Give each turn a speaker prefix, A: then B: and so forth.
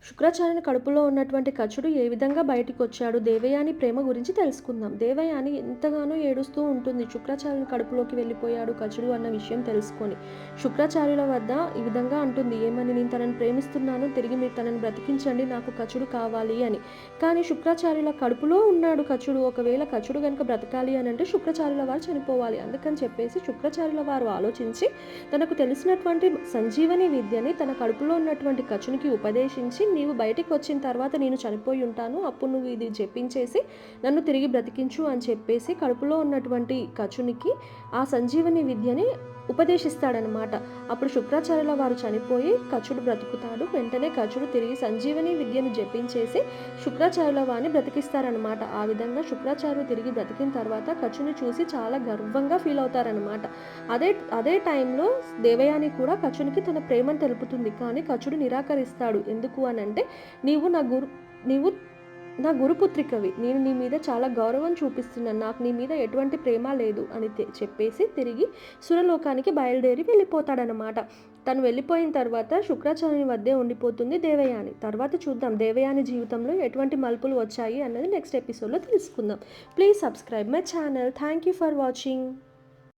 A: శుక్రాచార్యుని కడుపులో ఉన్నటువంటి కచుడు ఏ విధంగా బయటికొచ్చాడు, దేవయాని ప్రేమ గురించి తెలుసుకుందాం. దేవయాని ఎంతగానో ఏడుస్తూ ఉంటుంది. శుక్రాచార్యుని కడుపులోకి వెళ్ళిపోయాడు కచుడు అన్న విషయం తెలుసుకొని. శుక్రాచార్యుల వద్ద ఈ విధంగా అంటుంది, ఏమని, నేను తనని ప్రేమిస్తున్నాను, తిరిగి మీరు తనని బ్రతికించండి, నాకు కచుడు కావాలి అని. కానీ శుక్రాచార్యుల కడుపులో ఉన్నాడు కచుడు. ఒకవేళ కచుడు కనుక బ్రతకాలి అని అంటే శుక్రాచార్యుల వారు చనిపోవాలి. అందుకని చెప్పేసి శుక్రాచార్యుల వారు ఆలోచించి తనకు తెలిసినటువంటి సంజీవని విద్యని తన కడుపులో ఉన్నటువంటి కచునికి ఉపదేశించి, నీవు బయటికి వచ్చిన తర్వాత నేను చనిపోయి ఉంటాను, అప్పుడు నువ్వు ఇది జపించేసి నన్ను తిరిగి బ్రతికించు అని చెప్పేసి కడుపులో ఉన్నటువంటి కచునికి ఆ సంజీవని విద్యని ఉపదేశిస్తాడనమాట. అప్పుడు శుక్రాచార్యుల వారు చనిపోయి కచుడు బ్రతుకుతాడు. వెంటనే కచుడు తిరిగి సంజీవని విద్యను జపించేసి శుక్రాచార్యుల వారిని బ్రతికిస్తారనమాట. ఆ విధంగా శుక్రాచార్యులు తిరిగి బ్రతికిన తర్వాత కచుని చూసి చాలా గర్వంగా ఫీల్ అవుతారనమాట. అదే అదే టైంలో దేవయాని కూడా కచునికి తన ప్రేమను తెలుపుతుంది. కానీ కచుడు నిరాకరిస్తాడు. ఎందుకు అని అంటే, నీవు నా గురుపుత్రికవి, నేను నీ మీద చాలా గౌరవం చూపిస్తున్నాను, నాకు నీ మీద ఎటువంటి ప్రేమ లేదు అని చెప్పేసి తిరిగి సురలోకానికి బయలుదేరి వెళ్ళిపోతాడనమాట. తను వెళ్ళిపోయిన తర్వాత శుక్రాచార్యుని వద్దే ఉండిపోతుంది దేవయాని. తర్వాత చూద్దాం దేవయాని జీవితంలో ఎటువంటి మలుపులు వచ్చాయి అన్నది నెక్స్ట్ ఎపిసోడ్లో తెలుసుకుందాం. Please subscribe my channel. Thank you for watching.